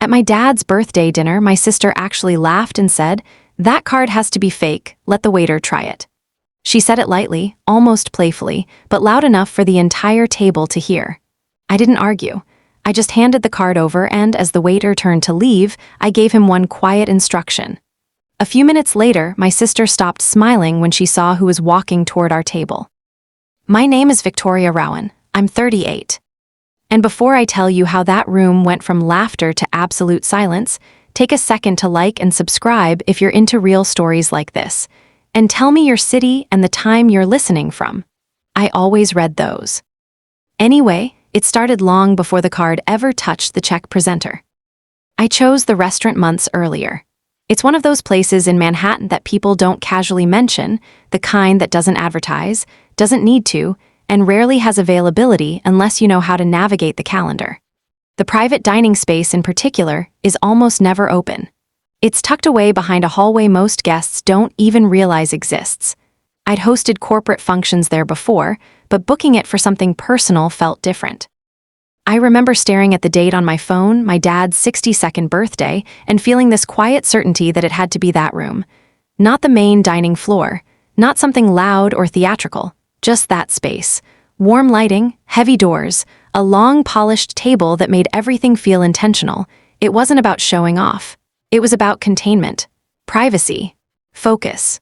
At my dad's birthday dinner, my sister actually laughed and said, "That card has to be fake, let the waiter try it." She said it lightly, almost playfully, but loud enough for the entire table to hear. I didn't argue. I just handed the card over and, as the waiter turned to leave, I gave him one quiet instruction. A few minutes later, my sister stopped smiling when she saw who was walking toward our table. "My name is Victoria Rowan. I'm 38. And before I tell you how that room went from laughter to absolute silence, take a second to like and subscribe if you're into real stories like this. And tell me your city and the time you're listening from. I always read those. Anyway, it started long before the card ever touched the check presenter. I chose the restaurant months earlier. It's one of those places in Manhattan that people don't casually mention, the kind that doesn't advertise, doesn't need to, and rarely has availability unless you know how to navigate the calendar. The private dining space in particular is almost never open. It's tucked away behind a hallway most guests don't even realize exists. I'd hosted corporate functions there before, but booking it for something personal felt different. I remember staring at the date on my phone, my dad's 62nd birthday, and feeling this quiet certainty that it had to be that room. Not the main dining floor, not something loud or theatrical, just that space. Warm lighting, heavy doors, a long polished table that made everything feel intentional. It wasn't about showing off. It was about containment, privacy, focus.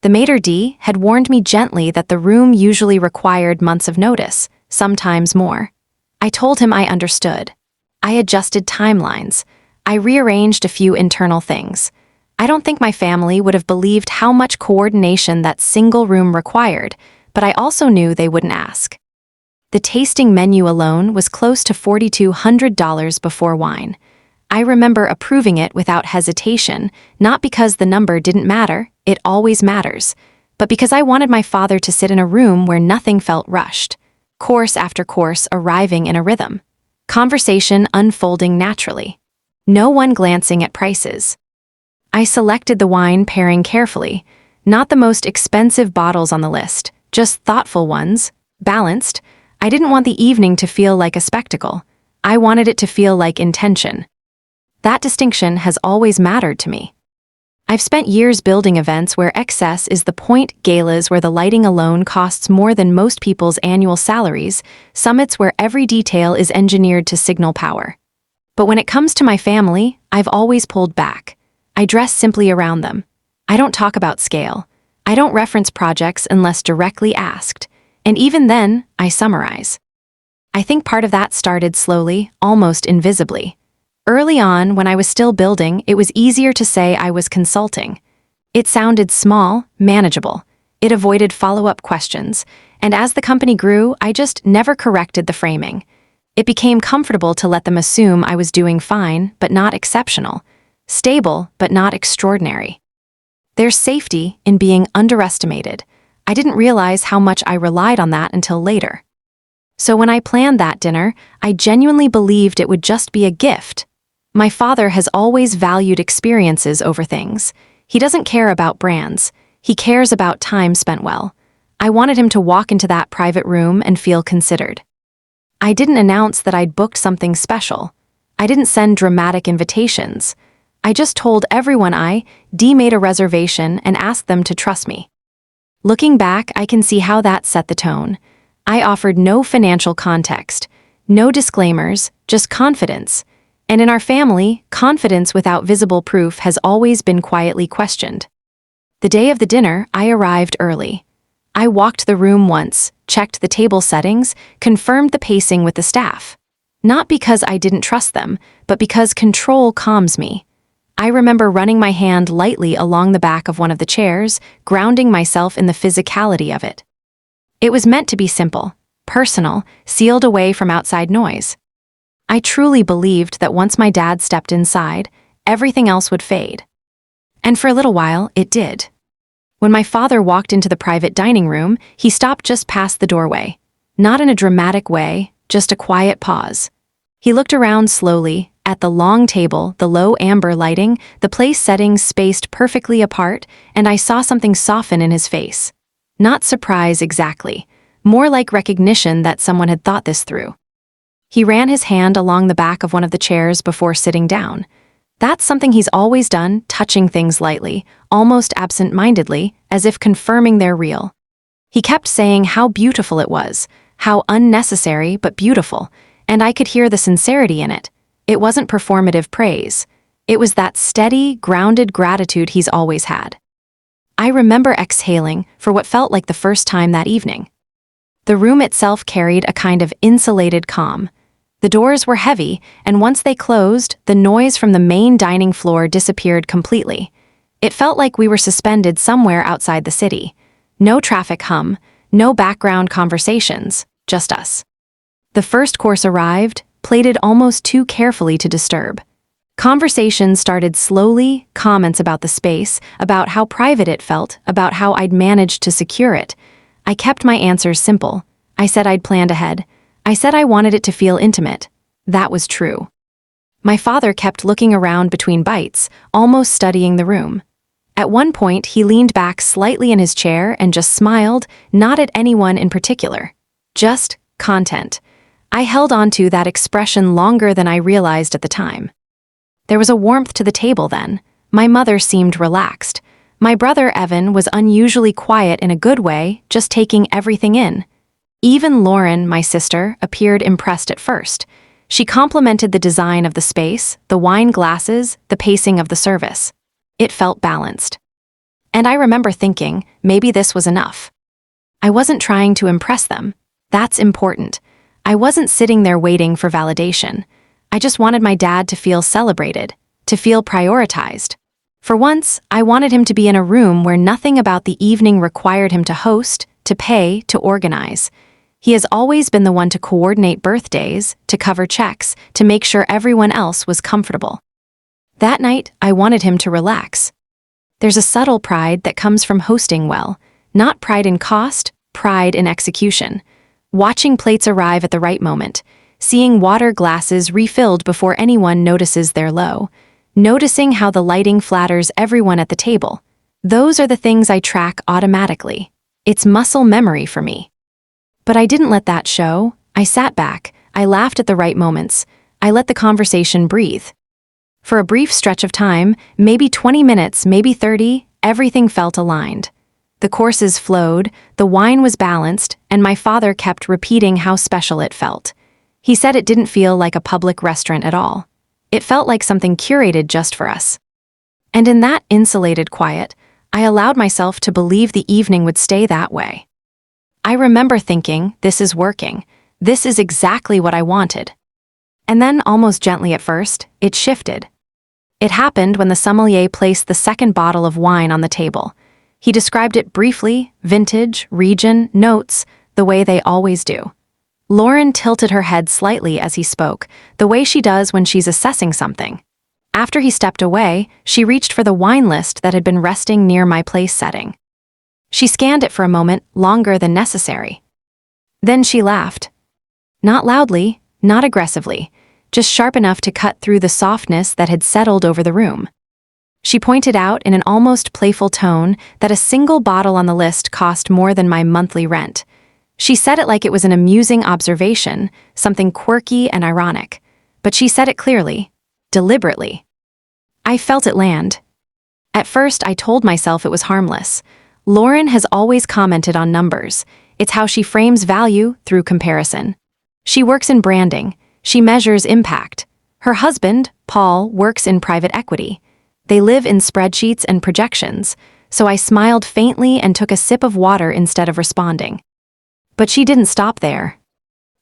The maitre d' had warned me gently that the room usually required months of notice, sometimes more. I told him I understood. I adjusted timelines. I rearranged a few internal things. I don't think my family would have believed how much coordination that single room required, but I also knew they wouldn't ask. The tasting menu alone was close to $4,200 before wine. I remember approving it without hesitation, not because the number didn't matter, it always matters, but because I wanted my father to sit in a room where nothing felt rushed, course after course arriving in a rhythm, conversation unfolding naturally, no one glancing at prices. I selected the wine pairing carefully, not the most expensive bottles on the list, just thoughtful ones, balanced. I didn't want the evening to feel like a spectacle. I wanted it to feel like intention. That distinction has always mattered to me. I've spent years building events where excess is the point, galas where the lighting alone costs more than most people's annual salaries, summits where every detail is engineered to signal power. But when it comes to my family, I've always pulled back. I dress simply around them. I don't talk about scale. I don't reference projects unless directly asked, and even then, I summarize. I think part of that started slowly, almost invisibly. Early on, when I was still building, it was easier to say I was consulting. It sounded small, manageable. It avoided follow-up questions, and as the company grew, I just never corrected the framing. It became comfortable to let them assume I was doing fine, but not exceptional, stable, but not extraordinary. There's safety in being underestimated. I didn't realize how much I relied on that until later. So when I planned that dinner, I genuinely believed it would just be a gift. My father has always valued experiences over things. He doesn't care about brands. He cares about time spent well. I wanted him to walk into that private room and feel considered. I didn't announce that I'd booked something special. I didn't send dramatic invitations. I just told everyone I made a reservation and asked them to trust me. Looking back, I can see how that set the tone. I offered no financial context, no disclaimers, just confidence. And in our family, confidence without visible proof has always been quietly questioned. The day of the dinner, I arrived early. I walked the room once, checked the table settings, confirmed the pacing with the staff. Not because I didn't trust them, but because control calms me. I remember running my hand lightly along the back of one of the chairs, grounding myself in the physicality of it. It was meant to be simple, personal, sealed away from outside noise. I truly believed that once my dad stepped inside, everything else would fade. And for a little while, it did. When my father walked into the private dining room, he stopped just past the doorway. Not in a dramatic way, just a quiet pause. He looked around slowly, at the long table, the low amber lighting, the place settings spaced perfectly apart, and I saw something soften in his face. Not surprise exactly, more like recognition that someone had thought this through. He ran his hand along the back of one of the chairs before sitting down. That's something he's always done, touching things lightly, almost absent-mindedly, as if confirming they're real. He kept saying how beautiful it was, how unnecessary but beautiful, and I could hear the sincerity in it. It wasn't performative praise. It was that steady, grounded gratitude he's always had. I remember exhaling for what felt like the first time that evening. The room itself carried a kind of insulated calm. The doors were heavy, and once they closed, the noise from the main dining floor disappeared completely. It felt like we were suspended somewhere outside the city. No traffic hum, no background conversations, just us. The first course arrived, plated almost too carefully to disturb. Conversation started slowly, comments about the space, about how private it felt, about how I'd managed to secure it. I kept my answers simple. I said I'd planned ahead. I said I wanted it to feel intimate. That was true. My father kept looking around between bites, almost studying the room. At one point, he leaned back slightly in his chair and just smiled, not at anyone in particular. Just content. I held on to that expression longer than I realized at the time. There was a warmth to the table then. My mother seemed relaxed. My brother, Evan, was unusually quiet in a good way, just taking everything in. Even Lauren, my sister, appeared impressed at first. She complimented the design of the space, the wine glasses, the pacing of the service. It felt balanced. And I remember thinking, maybe this was enough. I wasn't trying to impress them. That's important. I wasn't sitting there waiting for validation. I just wanted my dad to feel celebrated, to feel prioritized. For once, I wanted him to be in a room where nothing about the evening required him to host, to pay, to organize. He has always been the one to coordinate birthdays, to cover checks, to make sure everyone else was comfortable. That night, I wanted him to relax. There's a subtle pride that comes from hosting well, not pride in cost, pride in execution. Watching plates arrive at the right moment, seeing water glasses refilled before anyone notices they're low, noticing how the lighting flatters everyone at the table. Those are the things I track automatically. It's muscle memory for me. But I didn't let that show. I sat back, I laughed at the right moments, I let the conversation breathe. For a brief stretch of time, maybe 20 minutes, maybe 30, everything felt aligned. The courses flowed, the wine was balanced, and my father kept repeating how special it felt. He said it didn't feel like a public restaurant at all. It felt like something curated just for us. And in that insulated quiet, I allowed myself to believe the evening would stay that way. I remember thinking, this is working. This is exactly what I wanted. And then, almost gently at first, it shifted. It happened when the sommelier placed the second bottle of wine on the table. He described it briefly, vintage, region, notes, the way they always do. Lauren tilted her head slightly as he spoke, the way she does when she's assessing something. After he stepped away, she reached for the wine list that had been resting near my place setting. She scanned it for a moment, longer than necessary. Then she laughed. Not loudly, not aggressively, just sharp enough to cut through the softness that had settled over the room. She pointed out in an almost playful tone that a single bottle on the list cost more than my monthly rent. She said it like it was an amusing observation, something quirky and ironic. But she said it clearly, deliberately. I felt it land. At first, I told myself it was harmless. Lauren has always commented on numbers. It's how she frames value through comparison. She works in branding. She measures impact. Her husband, Paul, works in private equity. They live in spreadsheets and projections, so I smiled faintly and took a sip of water instead of responding. But she didn't stop there.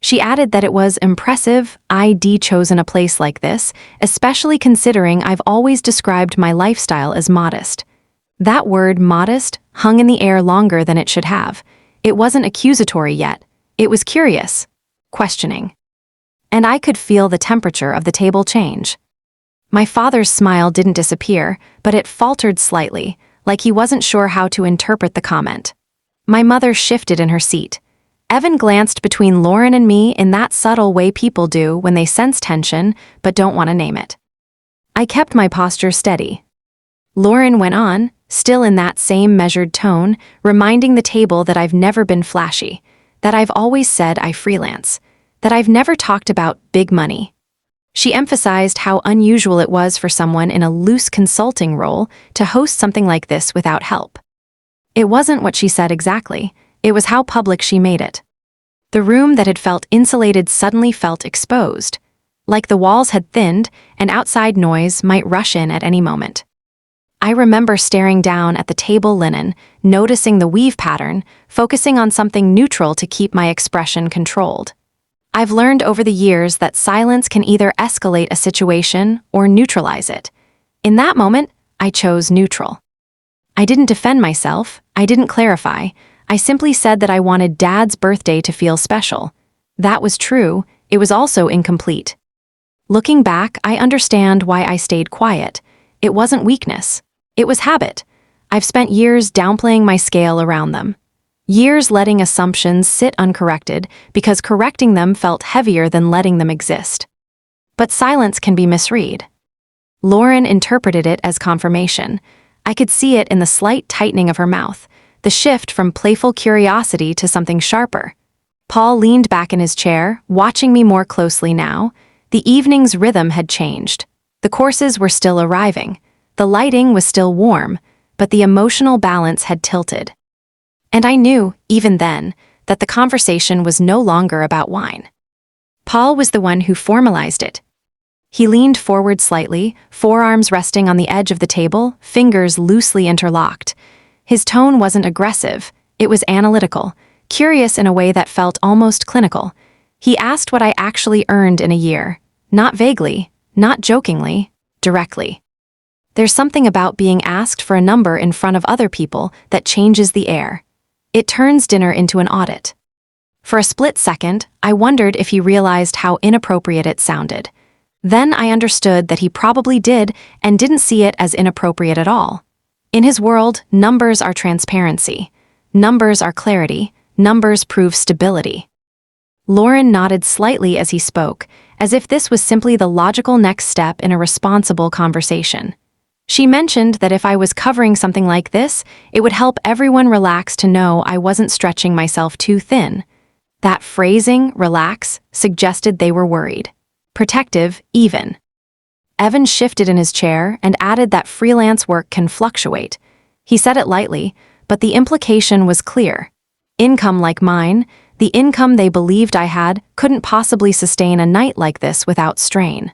She added that it was impressive I'd chosen a place like this, especially considering I've always described my lifestyle as modest. That word, modest, hung in the air longer than it should have. It wasn't accusatory yet. It was curious, questioning. And I could feel the temperature of the table change. My father's smile didn't disappear, but it faltered slightly, like he wasn't sure how to interpret the comment. My mother shifted in her seat. Evan glanced between Lauren and me in that subtle way people do when they sense tension but don't want to name it. I kept my posture steady. Lauren went on, still in that same measured tone, reminding the table that I've never been flashy, that I've always said I freelance, that I've never talked about big money. She emphasized how unusual it was for someone in a loose consulting role to host something like this without help. It wasn't what she said exactly, it was how public she made it. The room that had felt insulated suddenly felt exposed, like the walls had thinned and outside noise might rush in at any moment. I remember staring down at the table linen, noticing the weave pattern, focusing on something neutral to keep my expression controlled. I've learned over the years that silence can either escalate a situation or neutralize it. In that moment, I chose neutral. I didn't defend myself, I didn't clarify, I simply said that I wanted Dad's birthday to feel special. That was true, it was also incomplete. Looking back, I understand why I stayed quiet. It wasn't weakness. It was habit. I've spent years downplaying my scale around them. Years letting assumptions sit uncorrected because correcting them felt heavier than letting them exist. But silence can be misread. Lauren interpreted it as confirmation. I could see it in the slight tightening of her mouth, the shift from playful curiosity to something sharper. Paul leaned back in his chair, watching me more closely now. The evening's rhythm had changed. The courses were still arriving. The lighting was still warm, but the emotional balance had tilted. And I knew, even then, that the conversation was no longer about wine. Paul was the one who formalized it. He leaned forward slightly, forearms resting on the edge of the table, fingers loosely interlocked. His tone wasn't aggressive, it was analytical, curious in a way that felt almost clinical. He asked what I actually earned in a year, not vaguely, not jokingly, directly. There's something about being asked for a number in front of other people that changes the air. It turns dinner into an audit. For a split second, I wondered if he realized how inappropriate it sounded. Then I understood that he probably did and didn't see it as inappropriate at all. In his world, numbers are transparency. Numbers are clarity. Numbers prove stability. Lauren nodded slightly as he spoke, as if this was simply the logical next step in a responsible conversation. She mentioned that if I was covering something like this, it would help everyone relax to know I wasn't stretching myself too thin. That phrasing, relax, suggested they were worried. Protective, even. Evan shifted in his chair and added that freelance work can fluctuate. He said it lightly, but the implication was clear. Income like mine, the income they believed I had, couldn't possibly sustain a night like this without strain.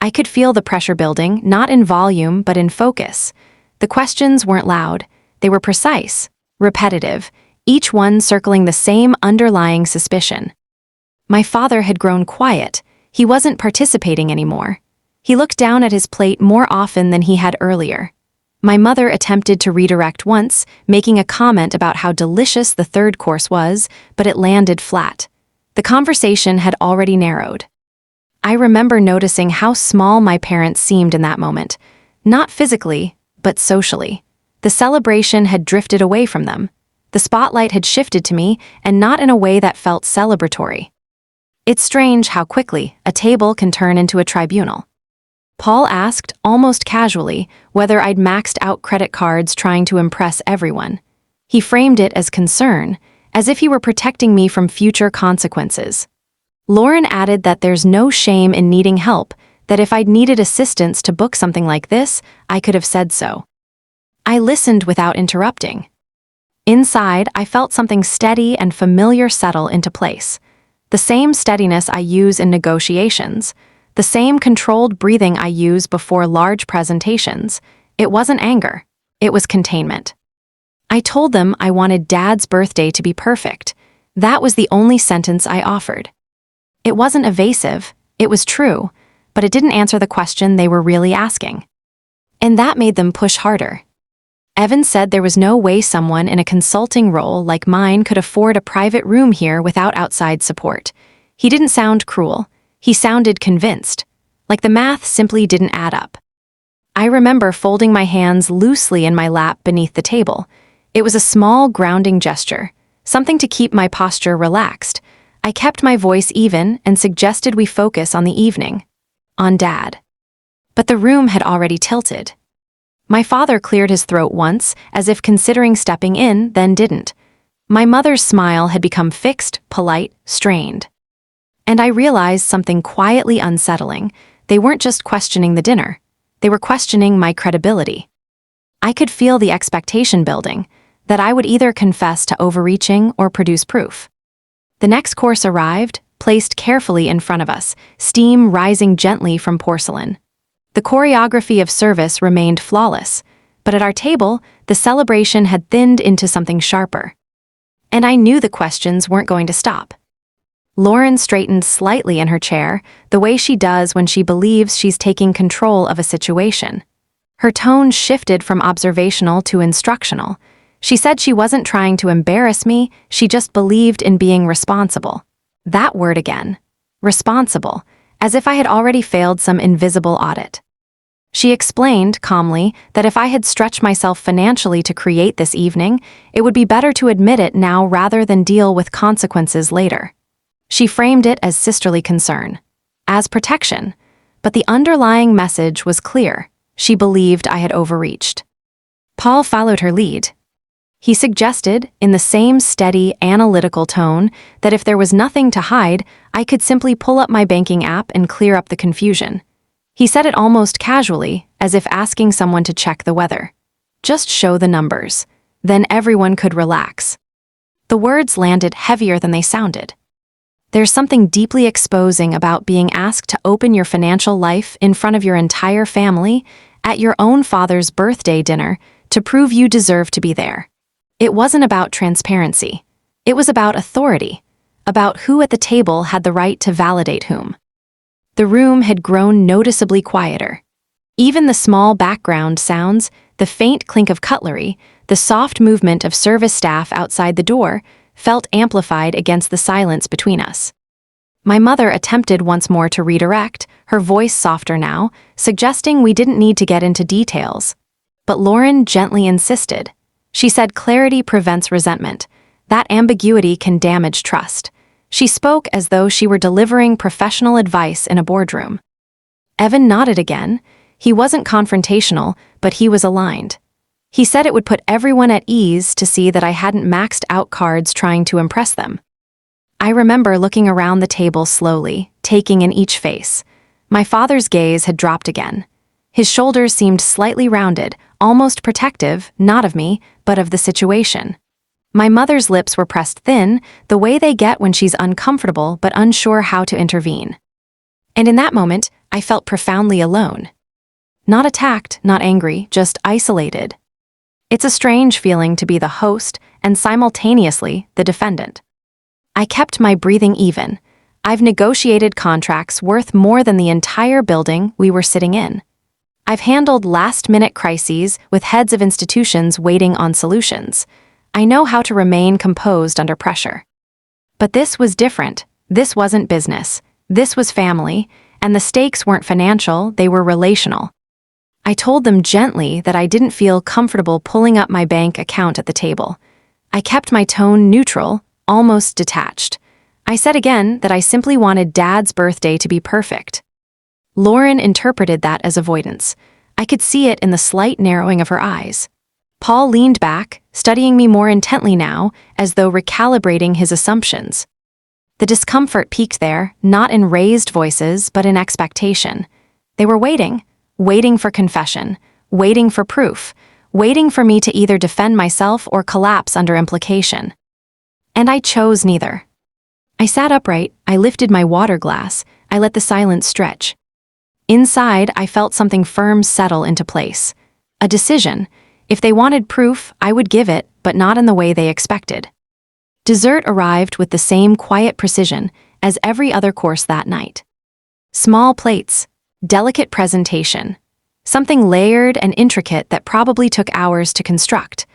I could feel the pressure building, not in volume but in focus. The questions weren't loud, they were precise, repetitive, each one circling the same underlying suspicion. My father had grown quiet, he wasn't participating anymore. He looked down at his plate more often than he had earlier. My mother attempted to redirect once, making a comment about how delicious the third course was, but it landed flat. The conversation had already narrowed. I remember noticing how small my parents seemed in that moment, not physically, but socially. The celebration had drifted away from them. The spotlight had shifted to me, and not in a way that felt celebratory. It's strange how quickly a table can turn into a tribunal. Paul asked, almost casually, whether I'd maxed out credit cards trying to impress everyone. He framed it as concern, as if he were protecting me from future consequences. Lauren added that there's no shame in needing help, that if I'd needed assistance to book something like this, I could have said so. I listened without interrupting. Inside, I felt something steady and familiar settle into place. The same steadiness I use in negotiations, the same controlled breathing I use before large presentations. It wasn't anger, it was containment. I told them I wanted Dad's birthday to be perfect. That was the only sentence I offered. It wasn't evasive, it was true, but it didn't answer the question they were really asking. And that made them push harder. Evan said there was no way someone in a consulting role like mine could afford a private room here without outside support. He didn't sound cruel, he sounded convinced, like the math simply didn't add up. I remember folding my hands loosely in my lap beneath the table. It was a small grounding gesture, something to keep my posture relaxed. I kept my voice even and suggested we focus on the evening. On Dad. But the room had already tilted. My father cleared his throat once, as if considering stepping in, then didn't. My mother's smile had become fixed, polite, strained. And I realized something quietly unsettling. They weren't just questioning the dinner. They were questioning my credibility. I could feel the expectation building, that I would either confess to overreaching or produce proof. The next course arrived, placed carefully in front of us, steam rising gently from porcelain. The choreography of service remained flawless, but at our table, the celebration had thinned into something sharper. And I knew the questions weren't going to stop. Lauren straightened slightly in her chair, the way she does when she believes she's taking control of a situation. Her tone shifted from observational to instructional. She said she wasn't trying to embarrass me, she just believed in being responsible. That word again. Responsible, as if I had already failed some invisible audit. She explained, calmly, that if I had stretched myself financially to create this evening, it would be better to admit it now rather than deal with consequences later. She framed it as sisterly concern, as protection, but the underlying message was clear. She believed I had overreached. Paul followed her lead. He suggested, in the same steady, analytical tone, that if there was nothing to hide, I could simply pull up my banking app and clear up the confusion. He said it almost casually, as if asking someone to check the weather. Just show the numbers. Then everyone could relax. The words landed heavier than they sounded. There's something deeply exposing about being asked to open your financial life in front of your entire family at your own father's birthday dinner to prove you deserve to be there. It wasn't about transparency. It was about authority, about who at the table had the right to validate whom. The room had grown noticeably quieter. Even the small background sounds, the faint clink of cutlery, the soft movement of service staff outside the door, felt amplified against the silence between us. My mother attempted once more to redirect, her voice softer now, suggesting we didn't need to get into details. But Lauren gently insisted. She said clarity prevents resentment. That ambiguity can damage trust. She spoke as though she were delivering professional advice in a boardroom. Evan nodded again. He wasn't confrontational, but he was aligned. He said it would put everyone at ease to see that I hadn't maxed out cards trying to impress them. I remember looking around the table slowly, taking in each face. My father's gaze had dropped again. His shoulders seemed slightly rounded, almost protective, not of me, but of the situation. My mother's lips were pressed thin, the way they get when she's uncomfortable but unsure how to intervene. And in that moment, I felt profoundly alone. Not attacked, not angry, just isolated. It's a strange feeling to be the host and simultaneously the defendant. I kept my breathing even. I've negotiated contracts worth more than the entire building we were sitting in. I've handled last-minute crises with heads of institutions waiting on solutions. I know how to remain composed under pressure. But this was different. This wasn't business. This was family, and the stakes weren't financial, they were relational. I told them gently that I didn't feel comfortable pulling up my bank account at the table. I kept my tone neutral, almost detached. I said again that I simply wanted Dad's birthday to be perfect. Lauren interpreted that as avoidance. I could see it in the slight narrowing of her eyes. Paul leaned back, studying me more intently now, as though recalibrating his assumptions. The discomfort peaked there, not in raised voices, but in expectation. They were waiting for confession, waiting for proof, waiting for me to either defend myself or collapse under implication. And I chose neither. I sat upright, I lifted my water glass, I let the silence stretch. Inside, I felt something firm settle into place. A decision. If they wanted proof, I would give it, but not in the way they expected. Dessert arrived with the same quiet precision as every other course that night. Small plates, delicate presentation, something layered and intricate that probably took hours to construct.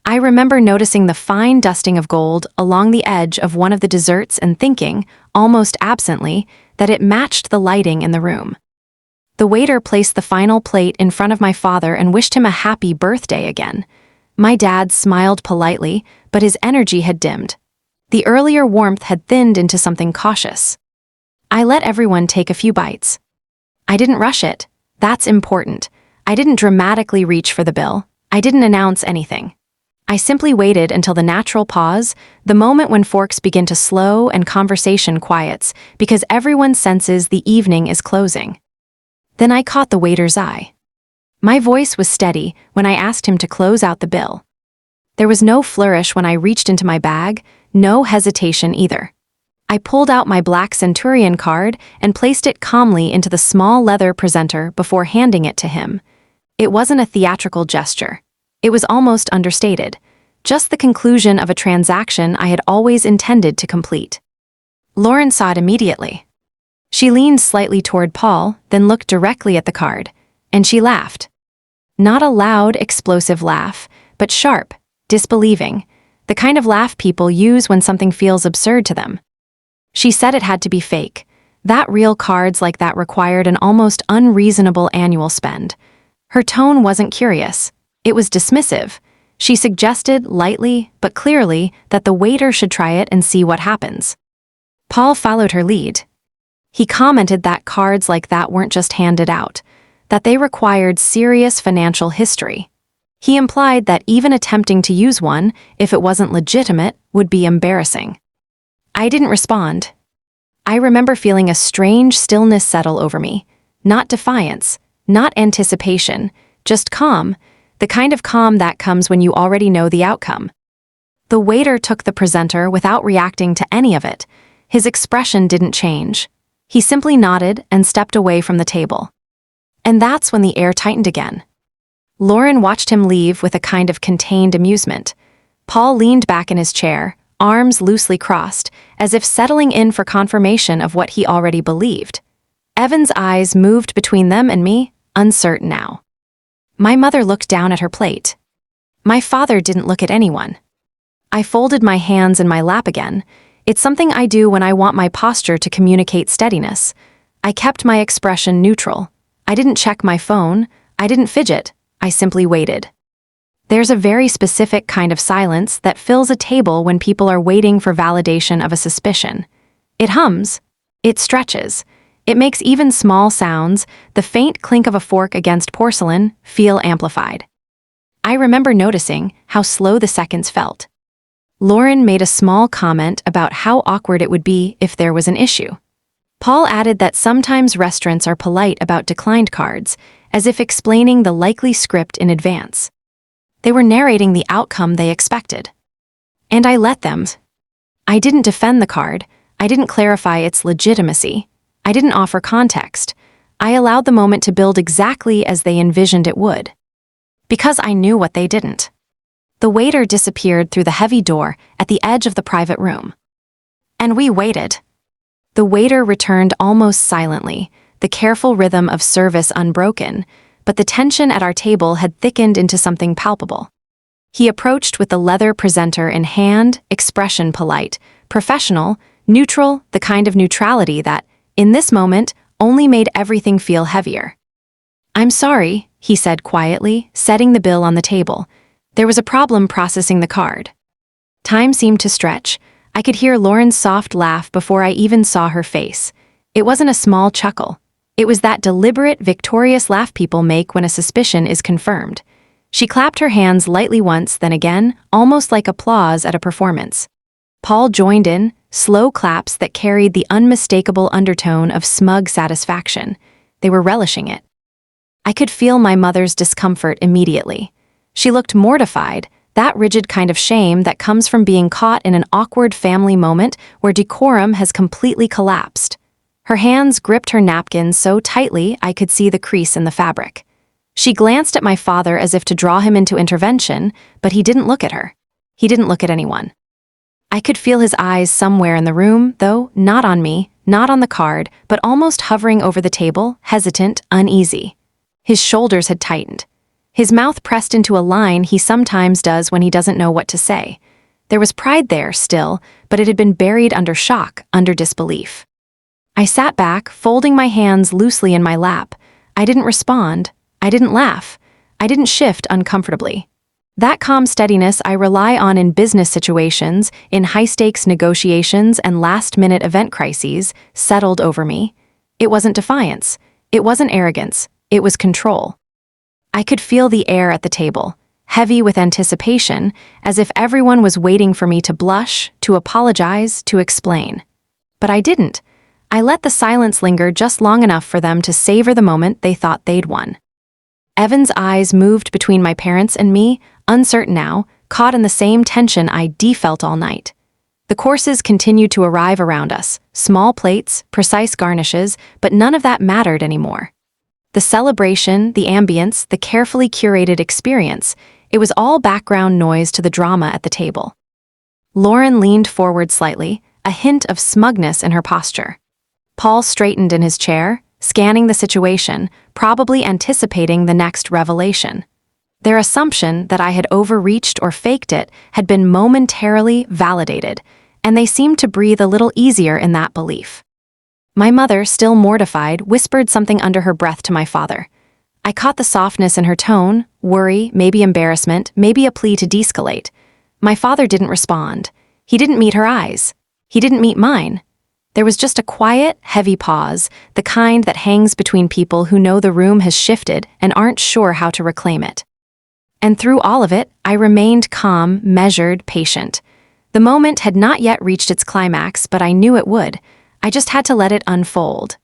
I remember noticing the fine dusting of gold along the edge of one of the desserts and thinking, almost absently, that it matched the lighting in the room. The waiter placed the final plate in front of my father and wished him a happy birthday again. My dad smiled politely, but his energy had dimmed. The earlier warmth had thinned into something cautious. I let everyone take a few bites. I didn't rush it. That's important. I didn't dramatically reach for the bill. I didn't announce anything. I simply waited until the natural pause, the moment when forks begin to slow and conversation quiets, because everyone senses the evening is closing. Then I caught the waiter's eye. My voice was steady when I asked him to close out the bill. There was no flourish when I reached into my bag, no hesitation either. I pulled out my black Centurion card and placed it calmly into the small leather presenter before handing it to him. It wasn't a theatrical gesture. It was almost understated, just the conclusion of a transaction I had always intended to complete. Lauren saw it immediately. She leaned slightly toward Paul, then looked directly at the card, and she laughed. Not a loud, explosive laugh, but sharp, disbelieving, the kind of laugh people use when something feels absurd to them. She said it had to be fake, that real cards like that required an almost unreasonable annual spend. Her tone wasn't curious. It was dismissive. She suggested, lightly but clearly, that the waiter should try it and see what happens. Paul followed her lead. He commented that cards like that weren't just handed out, that they required serious financial history. He implied that even attempting to use one, if it wasn't legitimate, would be embarrassing. I didn't respond. I remember feeling a strange stillness settle over me. Not defiance, not anticipation, just calm, the kind of calm that comes when you already know the outcome. The waiter took the presenter without reacting to any of it. His expression didn't change. He simply nodded and stepped away from the table. And that's when the air tightened again. Lauren watched him leave with a kind of contained amusement. Paul leaned back in his chair, arms loosely crossed, as if settling in for confirmation of what he already believed. Evan's eyes moved between them and me, uncertain now. My mother looked down at her plate. My father didn't look at anyone. I folded my hands in my lap again. It's something I do when I want my posture to communicate steadiness. I kept my expression neutral. I didn't check my phone. I didn't fidget. I simply waited. There's a very specific kind of silence that fills a table when people are waiting for validation of a suspicion. It hums. It stretches. It makes even small sounds, the faint clink of a fork against porcelain, feel amplified. I remember noticing how slow the seconds felt. Lauren made a small comment about how awkward it would be if there was an issue. Paul added that sometimes restaurants are polite about declined cards, as if explaining the likely script in advance. They were narrating the outcome they expected. And I let them. I didn't defend the card. I didn't clarify its legitimacy. I didn't offer context. I allowed the moment to build exactly as they envisioned it would. Because I knew what they didn't. The waiter disappeared through the heavy door at the edge of the private room. And we waited. The waiter returned almost silently, the careful rhythm of service unbroken, but the tension at our table had thickened into something palpable. He approached with the leather presenter in hand, expression polite, professional, neutral, the kind of neutrality that, in this moment, only made everything feel heavier. "I'm sorry," he said quietly, setting the bill on the table. There was a problem processing the card. Time seemed to stretch. I could hear Lauren's soft laugh before I even saw her face. It wasn't a small chuckle. It was that deliberate, victorious laugh people make when a suspicion is confirmed. She clapped her hands lightly once, then again, almost like applause at a performance. Paul joined in, slow claps that carried the unmistakable undertone of smug satisfaction. They were relishing it. I could feel my mother's discomfort immediately. She looked mortified, that rigid kind of shame that comes from being caught in an awkward family moment where decorum has completely collapsed. Her hands gripped her napkin so tightly I could see the crease in the fabric. She glanced at my father as if to draw him into intervention, but he didn't look at her. He didn't look at anyone. I could feel his eyes somewhere in the room, though not on me, not on the card, but almost hovering over the table, hesitant, uneasy. His shoulders had tightened. His mouth pressed into a line he sometimes does when he doesn't know what to say. There was pride there still, but it had been buried under shock, under disbelief. I sat back, folding my hands loosely in my lap. I didn't respond. I didn't laugh. I didn't shift uncomfortably. That calm steadiness I rely on in business situations, in high-stakes negotiations and last-minute event crises, settled over me. It wasn't defiance. It wasn't arrogance. It was control. I could feel the air at the table, heavy with anticipation, as if everyone was waiting for me to blush, to apologize, to explain. But I didn't. I let the silence linger just long enough for them to savor the moment they thought they'd won. Evan's eyes moved between my parents and me, uncertain now, caught in the same tension I felt all night. The courses continued to arrive around us, small plates, precise garnishes, but none of that mattered anymore. The celebration, the ambience, the carefully curated experience, it was all background noise to the drama at the table. Lauren leaned forward slightly, a hint of smugness in her posture. Paul straightened in his chair, scanning the situation, probably anticipating the next revelation. Their assumption that I had overreached or faked it had been momentarily validated, and they seemed to breathe a little easier in that belief. My mother, still mortified, whispered something under her breath to my father. I caught the softness in her tone, worry, maybe embarrassment, maybe a plea to de-escalate. My father didn't respond. He didn't meet her eyes. He didn't meet mine. There was just a quiet, heavy pause, the kind that hangs between people who know the room has shifted and aren't sure how to reclaim it. And through all of it, I remained calm, measured, patient. The moment had not yet reached its climax, but I knew it would. I just had to let it unfold.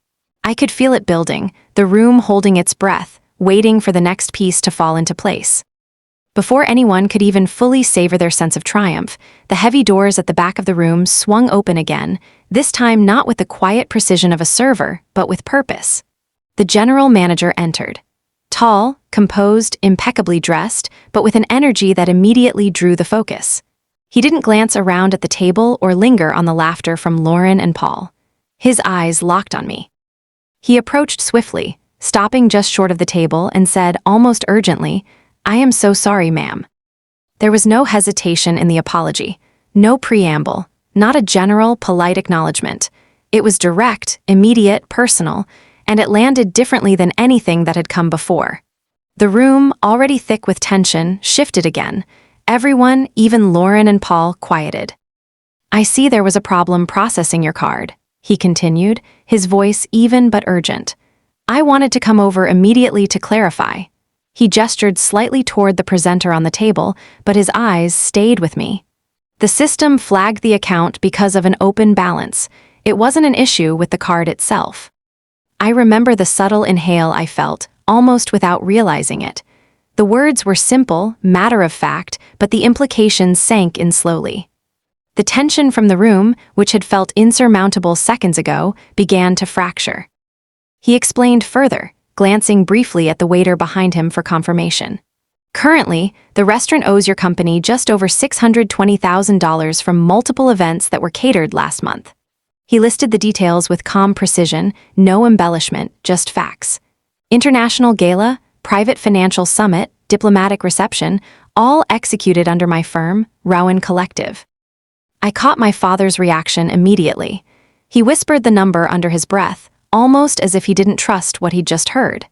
I could feel it building, the room holding its breath, waiting for the next piece to fall into place. Before anyone could even fully savor their sense of triumph, the heavy doors at the back of the room swung open again, this time not with the quiet precision of a server, but with purpose. The general manager entered. Tall, composed, impeccably dressed, but with an energy that immediately drew the focus. He didn't glance around at the table or linger on the laughter from Lauren and Paul. His eyes locked on me. He approached swiftly, stopping just short of the table, and said almost urgently, "I am so sorry, ma'am." There was no hesitation in the apology, no preamble, not a general, polite acknowledgement. It was direct, immediate, personal, and it landed differently than anything that had come before. The room, already thick with tension, shifted again. Everyone, even Lauren and Paul, quieted. "I see there was a problem processing your card," he continued, his voice even but urgent. "I wanted to come over immediately to clarify." He gestured slightly toward the presenter on the table, but his eyes stayed with me. The system flagged the account because of an open balance. It wasn't an issue with the card itself. I remember the subtle inhale I felt, almost without realizing it. The words were simple, matter-of-fact, but the implications sank in slowly. The tension from the room, which had felt insurmountable seconds ago, began to fracture. He explained further, glancing briefly at the waiter behind him for confirmation. "Currently, the restaurant owes your company just over $620,000 from multiple events that were catered last month." He listed the details with calm precision, no embellishment, just facts. International gala, private financial summit, diplomatic reception, all executed under my firm, Rowan Collective. I caught my father's reaction immediately. He whispered the number under his breath, almost as if he didn't trust what he'd just heard.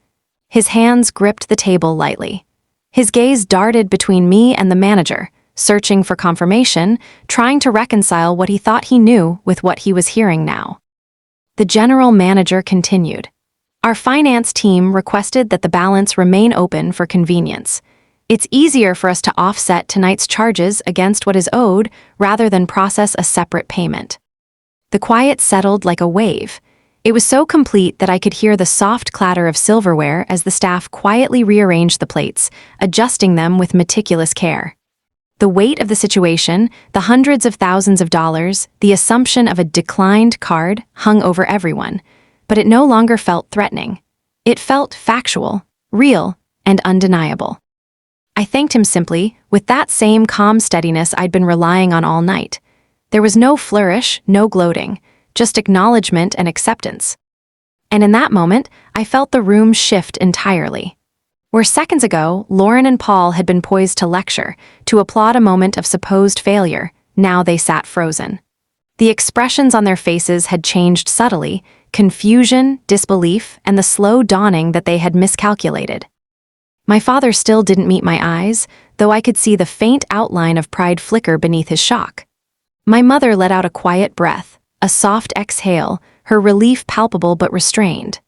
His hands gripped the table lightly. His gaze darted between me and the manager, searching for confirmation, trying to reconcile what he thought he knew with what he was hearing now. The general manager continued. "Our finance team requested that the balance remain open for convenience. It's easier for us to offset tonight's charges against what is owed rather than process a separate payment." The quiet settled like a wave. It was so complete that I could hear the soft clatter of silverware as the staff quietly rearranged the plates, adjusting them with meticulous care. The weight of the situation, the hundreds of thousands of dollars, the assumption of a declined card hung over everyone, but it no longer felt threatening. It felt factual, real, and undeniable. I thanked him simply, with that same calm steadiness I'd been relying on all night. There was no flourish, no gloating, just acknowledgement and acceptance. And in that moment, I felt the room shift entirely. Where seconds ago, Lauren and Paul had been poised to lecture, to applaud a moment of supposed failure, now they sat frozen. The expressions on their faces had changed subtly, confusion, disbelief, and the slow dawning that they had miscalculated. My father still didn't meet my eyes, though I could see the faint outline of pride flicker beneath his shock. My mother let out a quiet breath, a soft exhale, her relief palpable but restrained.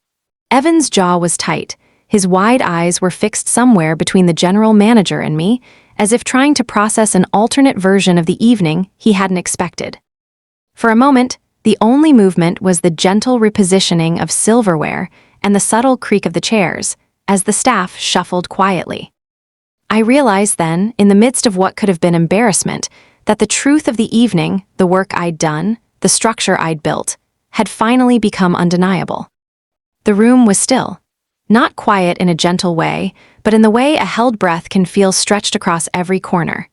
Evan's jaw was tight, His wide eyes were fixed somewhere between the general manager and me, as if trying to process an alternate version of the evening he hadn't expected. For a moment, the only movement was the gentle repositioning of silverware and the subtle creak of the chairs, as the staff shuffled quietly. I realized then, in the midst of what could have been embarrassment, that the truth of the evening, the work I'd done, the structure I'd built, had finally become undeniable. The room was still. Not quiet in a gentle way, but in the way a held breath can feel stretched across every corner.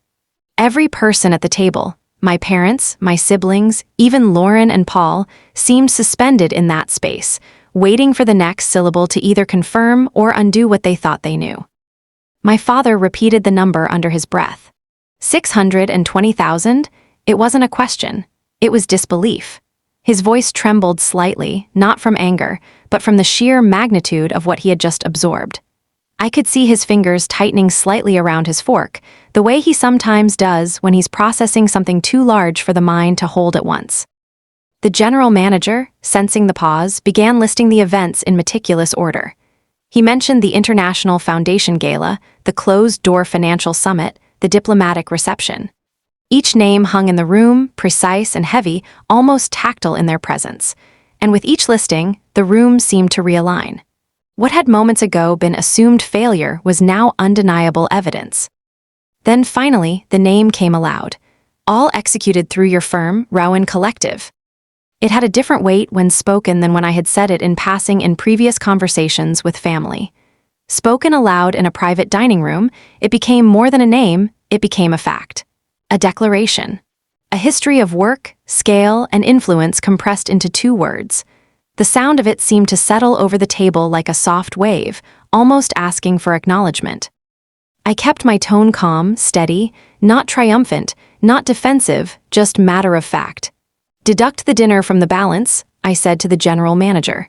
Every person at the table, my parents, my siblings, even Lauren and Paul, seemed suspended in that space, waiting for the next syllable to either confirm or undo what they thought they knew. My father repeated the number under his breath. 620,000? It wasn't a question. It was disbelief. His voice trembled slightly, not from anger, but from the sheer magnitude of what he had just absorbed. I could see his fingers tightening slightly around his fork, the way he sometimes does when he's processing something too large for the mind to hold at once. The general manager, sensing the pause, began listing the events in meticulous order. He mentioned the International Foundation Gala, the closed-door financial summit, the diplomatic reception. Each name hung in the room, precise and heavy, almost tactile in their presence. And with each listing, the room seemed to realign. What had moments ago been assumed failure was now undeniable evidence. Then finally, the name came aloud. All executed through your firm, Rowan Collective. It had a different weight when spoken than when I had said it in passing in previous conversations with family. Spoken aloud in a private dining room, it became more than a name, it became a fact. A declaration. A history of work, scale, and influence compressed into 2 words. The sound of it seemed to settle over the table like a soft wave, almost asking for acknowledgement. I kept my tone calm, steady, not triumphant, not defensive, just matter of fact. Deduct the dinner from the balance, I said to the general manager.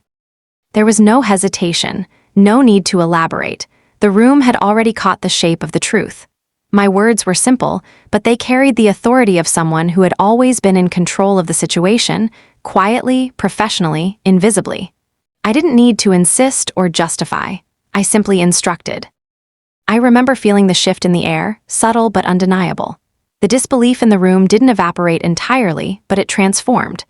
There was no hesitation, no need to elaborate. The room had already caught the shape of the truth. My words were simple, but they carried the authority of someone who had always been in control of the situation, quietly, professionally, invisibly. I didn't need to insist or justify. I simply instructed. I remember feeling the shift in the air, subtle but undeniable. The disbelief in the room didn't evaporate entirely, but it transformed.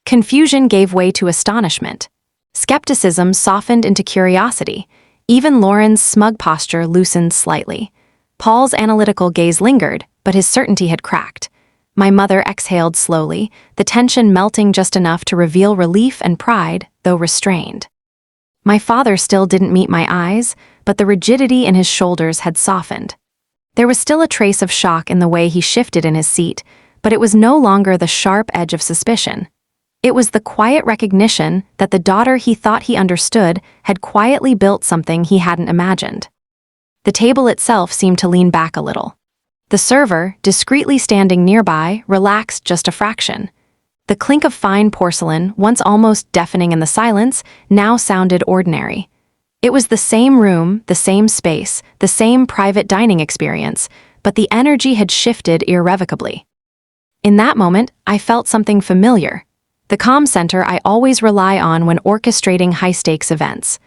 Confusion gave way to astonishment. Skepticism softened into curiosity. Even Lauren's smug posture loosened slightly. Paul's analytical gaze lingered, but his certainty had cracked. My mother exhaled slowly, the tension melting just enough to reveal relief and pride, though restrained. My father still didn't meet my eyes, but the rigidity in his shoulders had softened. There was still a trace of shock in the way he shifted in his seat, but it was no longer the sharp edge of suspicion. It was the quiet recognition that the daughter he thought he understood had quietly built something he hadn't imagined. The table itself seemed to lean back a little. The server, discreetly standing nearby, relaxed just a fraction. The clink of fine porcelain, once almost deafening in the silence, now sounded ordinary. It was the same room, the same space, the same private dining experience, but the energy had shifted irrevocably. In that moment, I felt something familiar. The comm center I always rely on when orchestrating high-stakes events.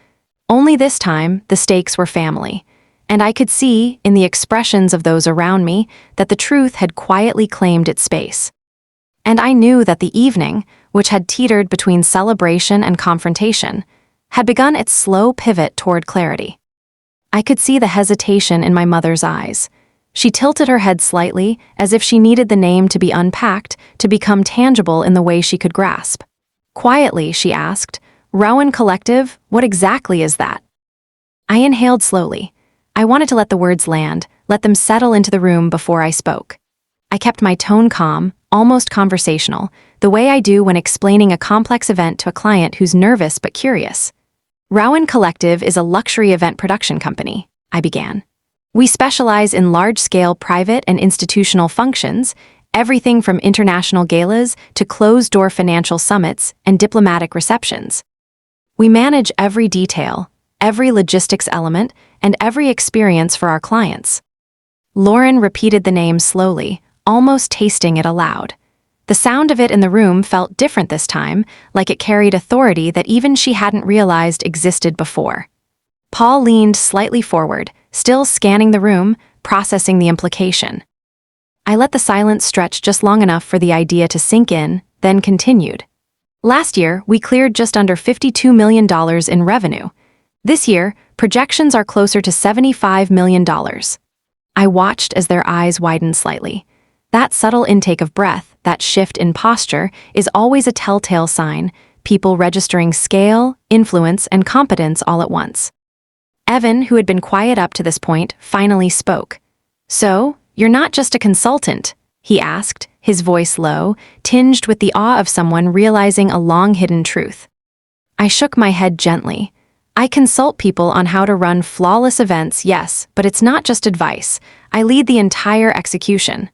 Only this time, the stakes were family. And I could see, in the expressions of those around me, that the truth had quietly claimed its space. And I knew that the evening, which had teetered between celebration and confrontation, had begun its slow pivot toward clarity. I could see the hesitation in my mother's eyes. She tilted her head slightly, as if she needed the name to be unpacked, to become tangible in the way she could grasp. Quietly, she asked, "Rowan Collective, what exactly is that?" I inhaled slowly. I wanted to let the words land, let them settle into the room before I spoke. I kept my tone calm, almost conversational, the way I do when explaining a complex event to a client who's nervous but curious. Rowan Collective is a luxury event production company, I began. We specialize in large-scale private and institutional functions, everything from international galas to closed-door financial summits and diplomatic receptions. We manage every detail, every logistics element, and every experience for our clients. Lauren repeated the name slowly, almost tasting it aloud. The sound of it in the room felt different this time, like it carried authority that even she hadn't realized existed before. Paul leaned slightly forward, still scanning the room, processing the implication. I let the silence stretch just long enough for the idea to sink in, then continued. Last year, we cleared just under $52 million in revenue. This year, projections are closer to $75 million. I watched as their eyes widened slightly. That subtle intake of breath, that shift in posture, is always a telltale sign, people registering scale, influence, and competence all at once. Evan, who had been quiet up to this point, finally spoke. "So, you're not just a consultant?" he asked, his voice low, tinged with the awe of someone realizing a long-hidden truth. I shook my head gently. "I consult people on how to run flawless events, yes, but it's not just advice. I lead the entire execution."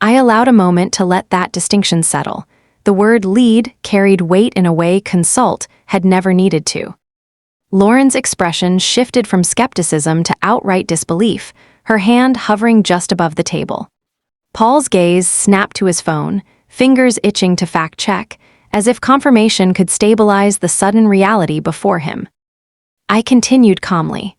I allowed a moment to let that distinction settle. The word lead carried weight in a way consult had never needed to. Lauren's expression shifted from skepticism to outright disbelief, her hand hovering just above the table. Paul's gaze snapped to his phone, fingers itching to fact-check, as if confirmation could stabilize the sudden reality before him. I continued calmly.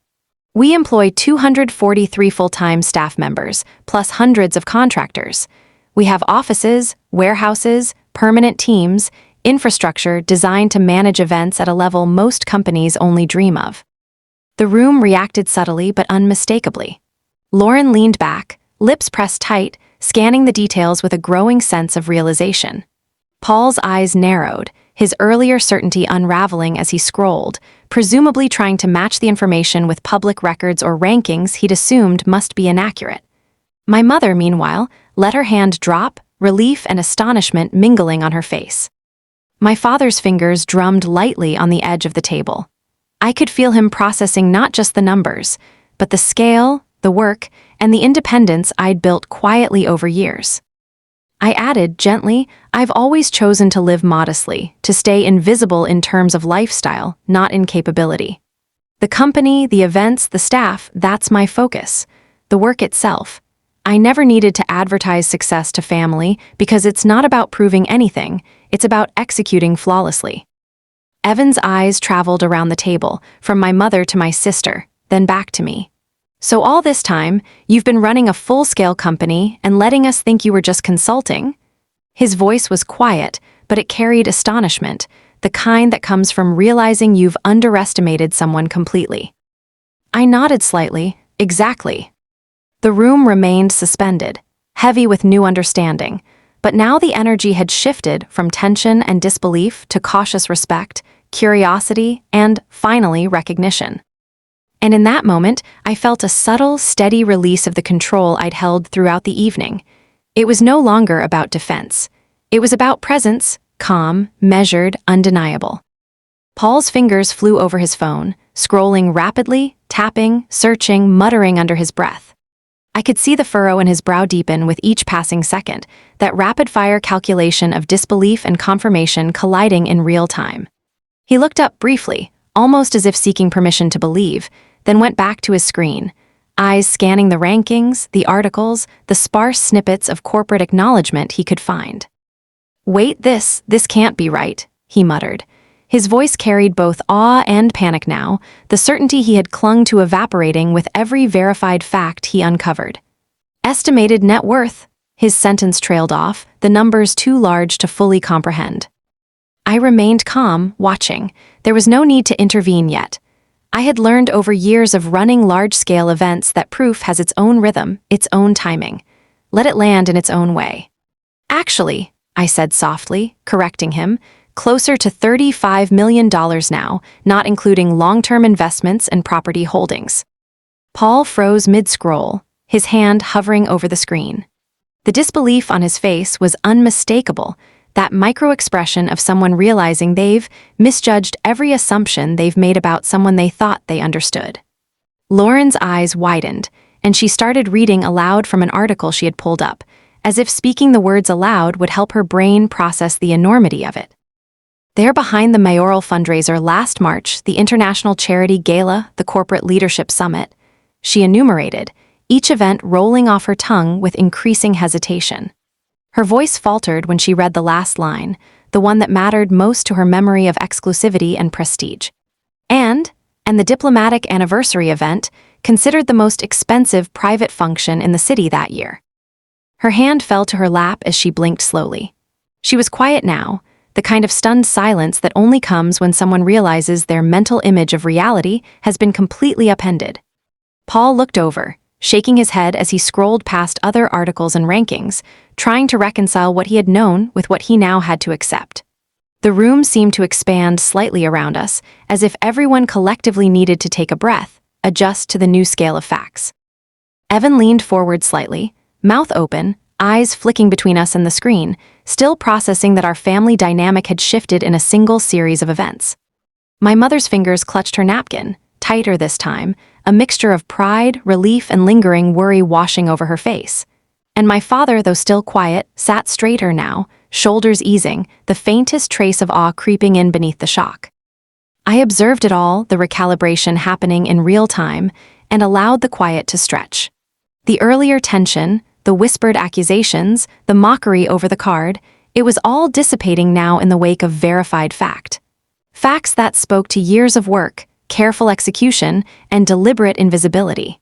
"We employ 243 full-time staff members, plus hundreds of contractors. We have offices, warehouses, permanent teams, infrastructure designed to manage events at a level most companies only dream of." The room reacted subtly but unmistakably. Lauren leaned back, lips pressed tight, scanning the details with a growing sense of realization. Paul's eyes narrowed, his earlier certainty unraveling as he scrolled, presumably trying to match the information with public records or rankings he'd assumed must be inaccurate. My mother, meanwhile, let her hand drop, relief and astonishment mingling on her face. My father's fingers drummed lightly on the edge of the table. I could feel him processing not just the numbers, but the scale, the work, and the independence I'd built quietly over years. I added gently, "I've always chosen to live modestly, to stay invisible in terms of lifestyle, not in capability. The company, the events, the staff, that's my focus. The work itself. I never needed to advertise success to family because it's not about proving anything, it's about executing flawlessly." Evan's eyes traveled around the table, from my mother to my sister, then back to me. "So all this time, you've been running a full-scale company and letting us think you were just consulting?" His voice was quiet, but it carried astonishment, the kind that comes from realizing you've underestimated someone completely. I nodded slightly. "Exactly." The room remained suspended, heavy with new understanding, but now the energy had shifted from tension and disbelief to cautious respect, curiosity, and, finally, recognition. And in that moment, I felt a subtle, steady release of the control I'd held throughout the evening. It was no longer about defense. It was about presence, calm, measured, undeniable. Paul's fingers flew over his phone, scrolling rapidly, tapping, searching, muttering under his breath. I could see the furrow in his brow deepen with each passing second, that rapid-fire calculation of disbelief and confirmation colliding in real time. He looked up briefly, almost as if seeking permission to believe, then went back to his screen, eyes scanning the rankings, the articles, the sparse snippets of corporate acknowledgement he could find. "Wait, this can't be right," he muttered. His voice carried both awe and panic now, the certainty he had clung to evaporating with every verified fact he uncovered. "Estimated net worth," his sentence trailed off, the numbers too large to fully comprehend. I remained calm, watching. There was no need to intervene yet. I had learned over years of running large-scale events that proof has its own rhythm, its own timing. Let it land in its own way. "Actually," I said softly, correcting him, "closer to $35 million now, not including long-term investments and property holdings." Paul froze mid-scroll, his hand hovering over the screen. The disbelief on his face was unmistakable, that micro-expression of someone realizing they've misjudged every assumption they've made about someone they thought they understood. Lauren's eyes widened, and she started reading aloud from an article she had pulled up, as if speaking the words aloud would help her brain process the enormity of it. "They're behind the mayoral fundraiser last March, the International Charity Gala, the Corporate Leadership Summit," she enumerated, each event rolling off her tongue with increasing hesitation. Her voice faltered when she read the last line, the one that mattered most to her memory of exclusivity and prestige. And and the diplomatic anniversary event, considered the most expensive private function in the city that year. Her hand fell to her lap as she blinked slowly. She was quiet now, the kind of stunned silence that only comes when someone realizes their mental image of reality has been completely upended. Paul looked over, shaking his head as he scrolled past other articles and rankings, trying to reconcile what he had known with what he now had to accept. The room seemed to expand slightly around us, as if everyone collectively needed to take a breath, adjust to the new scale of facts. Evan leaned forward slightly, mouth open, eyes flicking between us and the screen, still processing that our family dynamic had shifted in a single series of events. My mother's fingers clutched her napkin, tighter this time, a mixture of pride, relief, and lingering worry washing over her face. And my father, though still quiet, sat straighter now, shoulders easing, the faintest trace of awe creeping in beneath the shock. I observed it all, the recalibration happening in real time, and allowed the quiet to stretch. The earlier tension, the whispered accusations, the mockery over the card, it was all dissipating now in the wake of verified fact. Facts that spoke to years of work, careful execution, and deliberate invisibility.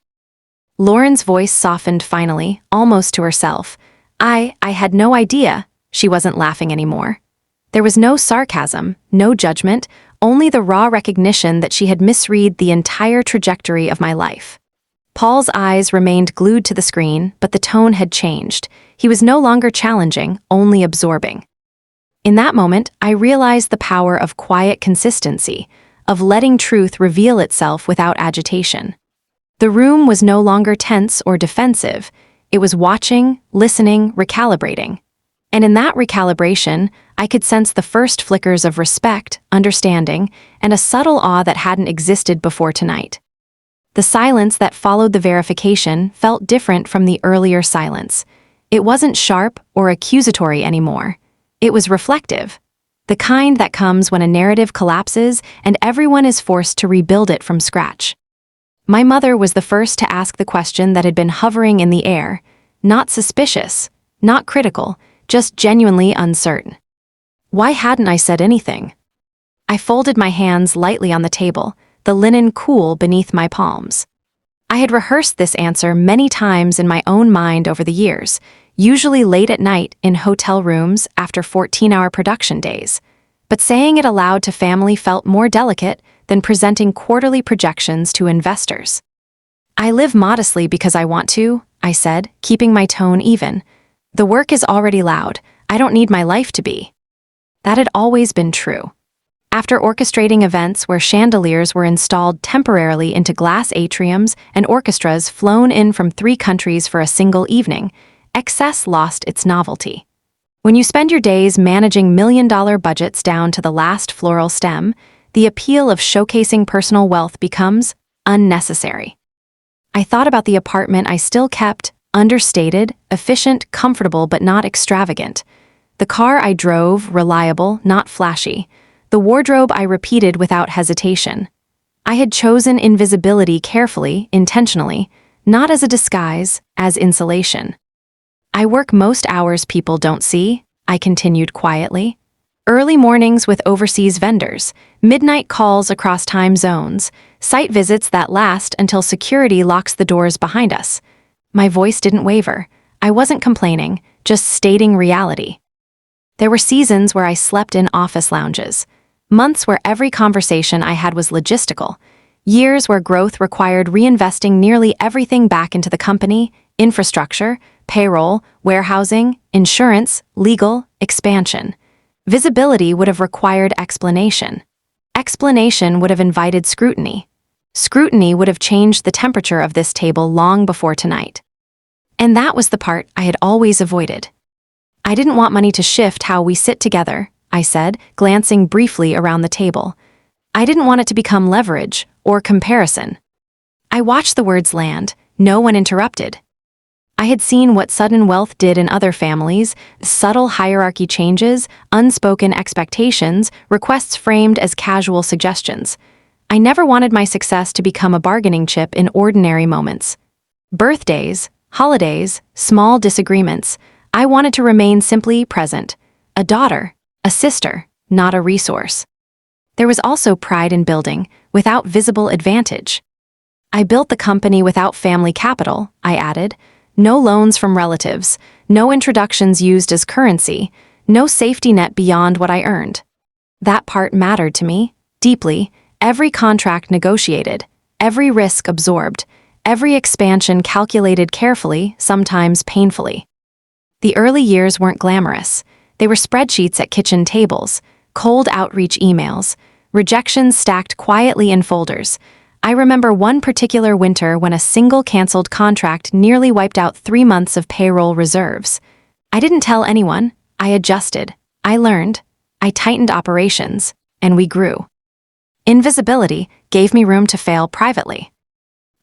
Lauren's voice softened finally, almost to herself. I had no idea. She wasn't laughing anymore. There was no sarcasm, no judgment, only the raw recognition that she had misread the entire trajectory of my life. Paul's eyes remained glued to the screen, but the tone had changed. He was no longer challenging, only absorbing. In that moment, I realized the power of quiet consistency, of letting truth reveal itself without agitation. The room was no longer tense or defensive. It was watching, listening, recalibrating. And in that recalibration, I could sense the first flickers of respect, understanding, and a subtle awe that hadn't existed before tonight. The silence that followed the verification felt different from the earlier silence. It wasn't sharp or accusatory anymore. It was reflective. The kind that comes when a narrative collapses and everyone is forced to rebuild it from scratch. My mother was the first to ask the question that had been hovering in the air, not suspicious, not critical, just genuinely uncertain. Why hadn't I said anything? I folded my hands lightly on the table, the linen cool beneath my palms. I had rehearsed this answer many times in my own mind over the years, usually late at night in hotel rooms after 14-hour production days. But saying it aloud to family felt more delicate than presenting quarterly projections to investors. I live modestly because I want to, I said, keeping my tone even. The work is already loud. I don't need my life to be. That had always been true. After orchestrating events where chandeliers were installed temporarily into glass atriums and orchestras flown in from 3 countries for a single evening, excess lost its novelty. When you spend your days managing million-dollar budgets down to the last floral stem, the appeal of showcasing personal wealth becomes unnecessary. I thought about the apartment I still kept, understated, efficient, comfortable, but not extravagant. The car I drove, reliable, not flashy. The wardrobe I repeated without hesitation. I had chosen invisibility carefully, intentionally, not as a disguise, as insulation. I work most hours people don't see, I continued quietly. Early mornings with overseas vendors, midnight calls across time zones, site visits that last until security locks the doors behind us. My voice didn't waver. I wasn't complaining, just stating reality. There were seasons where I slept in office lounges, months where every conversation I had was logistical, years where growth required reinvesting nearly everything back into the company, infrastructure, payroll, warehousing, insurance, legal, expansion. Visibility would have required explanation. Explanation would have invited scrutiny. Scrutiny would have changed the temperature of this table long before tonight. And that was the part I had always avoided. I didn't want money to shift how we sit together, I said, glancing briefly around the table. I didn't want it to become leverage or comparison. I watched the words land. No one interrupted. I had seen what sudden wealth did in other families, subtle hierarchy changes, unspoken expectations, requests framed as casual suggestions. I never wanted my success to become a bargaining chip in ordinary moments. Birthdays, holidays, small disagreements. I wanted to remain simply present. A daughter, a sister, not a resource. There was also pride in building, without visible advantage. I built the company without family capital, I added. No loans from relatives, no introductions used as currency, no safety net beyond what I earned. That part mattered to me, deeply, every contract negotiated, every risk absorbed, every expansion calculated carefully, sometimes painfully. The early years weren't glamorous. They were spreadsheets at kitchen tables, cold outreach emails, rejections stacked quietly in folders. I remember one particular winter when a single canceled contract nearly wiped out 3 months of payroll reserves. I didn't tell anyone. I adjusted. I learned. I tightened operations, and we grew. Invisibility gave me room to fail privately.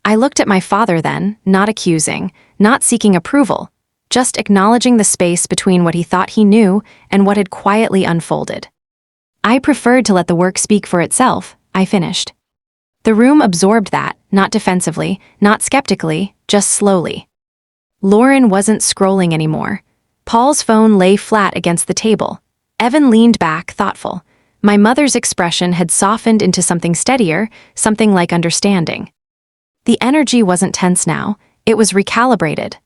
I looked at my father then, not accusing, not seeking approval, just acknowledging the space between what he thought he knew and what had quietly unfolded. I preferred to let the work speak for itself, I finished. The room absorbed that, not defensively, not skeptically, just slowly. Lauren wasn't scrolling anymore. Paul's phone lay flat against the table. Evan leaned back, thoughtful. My mother's expression had softened into something steadier, something like understanding. The energy wasn't tense now, it was recalibrated.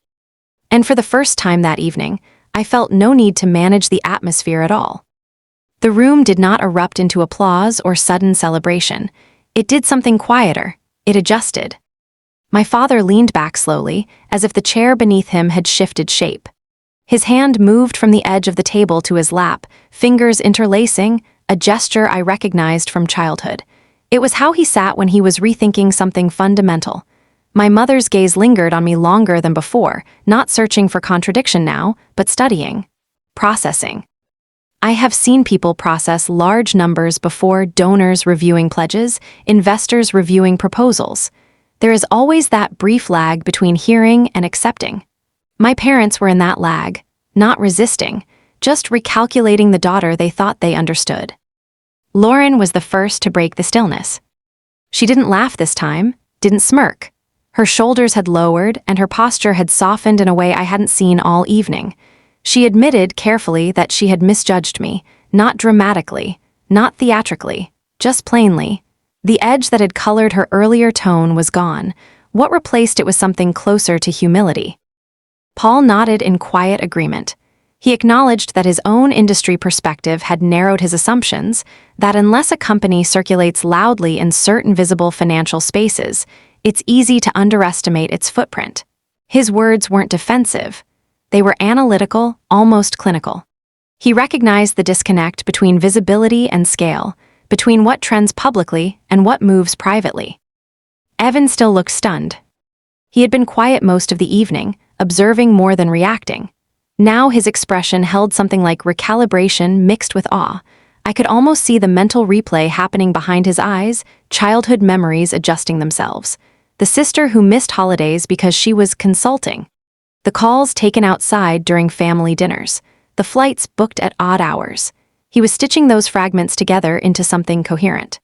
And for the first time that evening, I felt no need to manage the atmosphere at all. The room did not erupt into applause or sudden celebration. It did something quieter. It adjusted. My father leaned back slowly, as if the chair beneath him had shifted shape. His hand moved from the edge of the table to his lap, fingers interlacing, a gesture I recognized from childhood. It was how he sat when he was rethinking something fundamental. My mother's gaze lingered on me longer than before, not searching for contradiction now, but studying. Processing. I have seen people process large numbers before: donors reviewing pledges, investors reviewing proposals. There is always that brief lag between hearing and accepting. My parents were in that lag, not resisting, just recalculating the daughter they thought they understood. Lauren was the first to break the stillness. She didn't laugh this time, didn't smirk. Her shoulders had lowered and her posture had softened in a way I hadn't seen all evening. She admitted carefully that she had misjudged me, not dramatically, not theatrically, just plainly. The edge that had colored her earlier tone was gone. What replaced it was something closer to humility. Paul nodded in quiet agreement. He acknowledged that his own industry perspective had narrowed his assumptions, that unless a company circulates loudly in certain visible financial spaces, it's easy to underestimate its footprint. His words weren't defensive. They were analytical, almost clinical. He recognized the disconnect between visibility and scale, between what trends publicly and what moves privately. Evan still looked stunned. He had been quiet most of the evening, observing more than reacting. Now his expression held something like recalibration mixed with awe. I could almost see the mental replay happening behind his eyes, childhood memories adjusting themselves. The sister who missed holidays because she was consulting. The calls taken outside during family dinners. The flights booked at odd hours. He was stitching those fragments together into something coherent.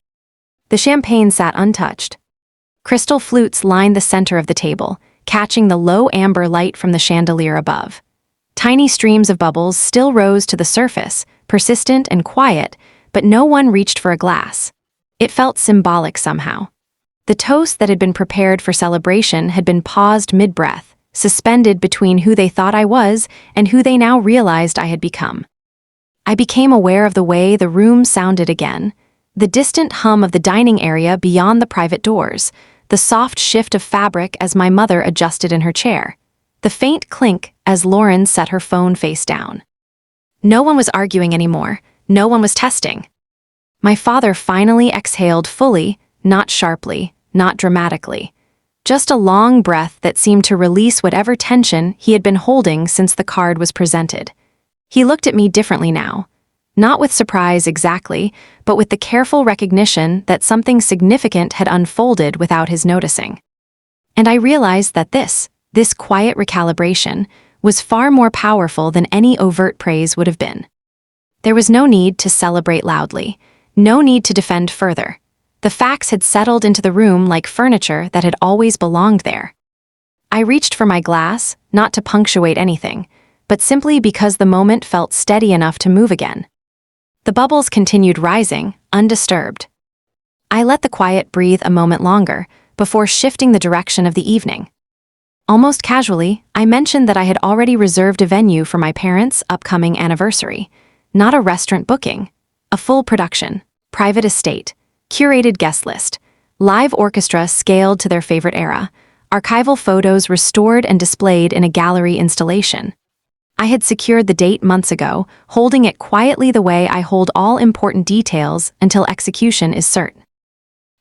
The champagne sat untouched. Crystal flutes lined the center of the table, catching the low amber light from the chandelier above. Tiny streams of bubbles still rose to the surface, persistent and quiet, but no one reached for a glass. It felt symbolic somehow. The toast that had been prepared for celebration had been paused mid-breath, suspended between who they thought I was and who they now realized I had become. I became aware of the way the room sounded again, the distant hum of the dining area beyond the private doors, the soft shift of fabric as my mother adjusted in her chair, the faint clink as Lauren set her phone face down. No one was arguing anymore, no one was testing. My father finally exhaled fully, not sharply, not dramatically. Just a long breath that seemed to release whatever tension he had been holding since the card was presented. He looked at me differently now. Not with surprise exactly, but with the careful recognition that something significant had unfolded without his noticing. And I realized that this quiet recalibration, was far more powerful than any overt praise would have been. There was no need to celebrate loudly, no need to defend further. The facts had settled into the room like furniture that had always belonged there. I reached for my glass, not to punctuate anything, but simply because the moment felt steady enough to move again. The bubbles continued rising, undisturbed. I let the quiet breathe a moment longer before shifting the direction of the evening. Almost casually, I mentioned that I had already reserved a venue for my parents' upcoming anniversary. Not a restaurant booking, a full production, private estate, curated guest list, live orchestra scaled to their favorite era, archival photos restored and displayed in a gallery installation. I had secured the date months ago, holding it quietly the way I hold all important details until execution is certain.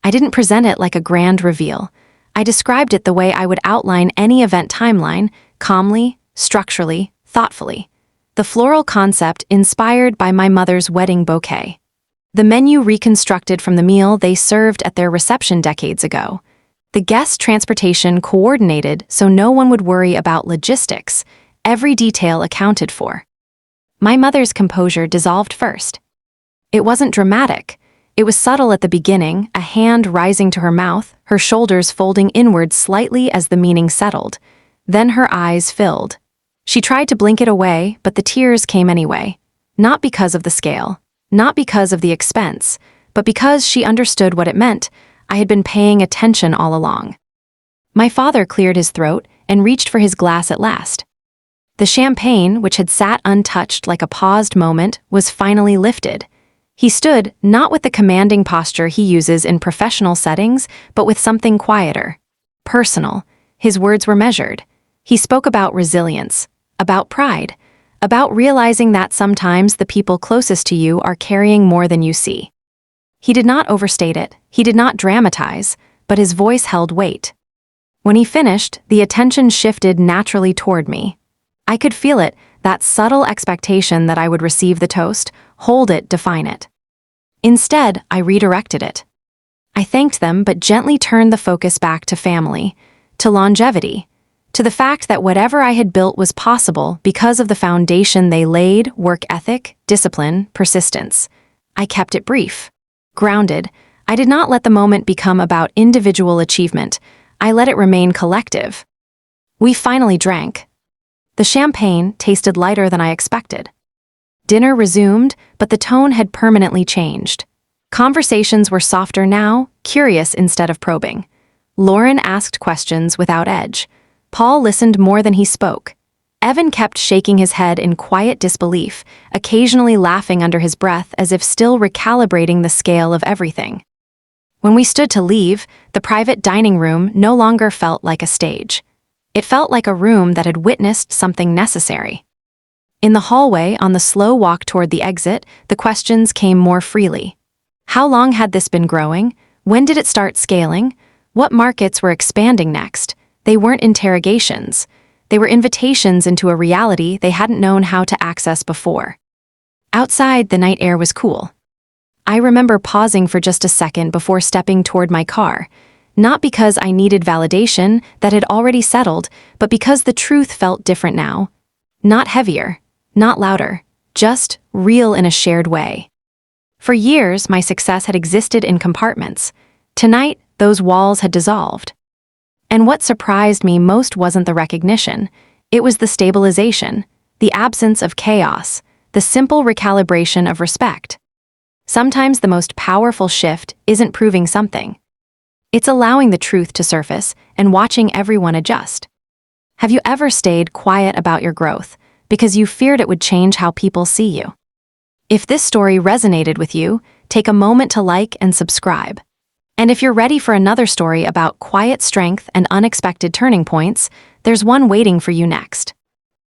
I didn't present it like a grand reveal. I described it the way I would outline any event timeline, calmly, structurally, thoughtfully. The floral concept inspired by my mother's wedding bouquet. The menu reconstructed from the meal they served at their reception decades ago. The guest transportation coordinated so no one would worry about logistics, every detail accounted for. My mother's composure dissolved first. It wasn't dramatic. It was subtle at the beginning, a hand rising to her mouth, her shoulders folding inward slightly as the meaning settled. Then her eyes filled. She tried to blink it away, but the tears came anyway. Not because of the scale, not because of the expense, but because she understood what it meant. I had been paying attention all along. My father cleared his throat and reached for his glass at last. The champagne, which had sat untouched like a paused moment, was finally lifted. He stood, not with the commanding posture he uses in professional settings, but with something quieter, personal. His words were measured. He spoke about resilience, about pride, about realizing that sometimes the people closest to you are carrying more than you see. He did not overstate it, he did not dramatize, but his voice held weight. When he finished, the attention shifted naturally toward me. I could feel it, that subtle expectation that I would receive the toast, hold it, define it. Instead, I redirected it. I thanked them but gently turned the focus back to family, to longevity, to the fact that whatever I had built was possible because of the foundation they laid: work ethic, discipline, persistence. I kept it brief, grounded. I did not let the moment become about individual achievement. I let it remain collective. We finally drank. The champagne tasted lighter than I expected. Dinner resumed, but the tone had permanently changed. Conversations were softer now, curious instead of probing. Lauren asked questions without edge. Paul listened more than he spoke. Evan kept shaking his head in quiet disbelief, occasionally laughing under his breath as if still recalibrating the scale of everything. When we stood to leave, the private dining room no longer felt like a stage. It felt like a room that had witnessed something necessary. In the hallway, on the slow walk toward the exit, the questions came more freely. How long had this been growing? When did it start scaling? What markets were expanding next? They weren't interrogations. They were invitations into a reality they hadn't known how to access before. Outside, the night air was cool. I remember pausing for just a second before stepping toward my car, not because I needed validation that had already settled, but because the truth felt different now. Not heavier, not louder, just real in a shared way. For years, my success had existed in compartments. Tonight, those walls had dissolved. And what surprised me most wasn't the recognition. It was the stabilization, the absence of chaos, the simple recalibration of respect. Sometimes the most powerful shift isn't proving something. It's allowing the truth to surface and watching everyone adjust. Have you ever stayed quiet about your growth because you feared it would change how people see you? If this story resonated with you, take a moment to like and subscribe. And if you're ready for another story about quiet strength and unexpected turning points, there's one waiting for you next.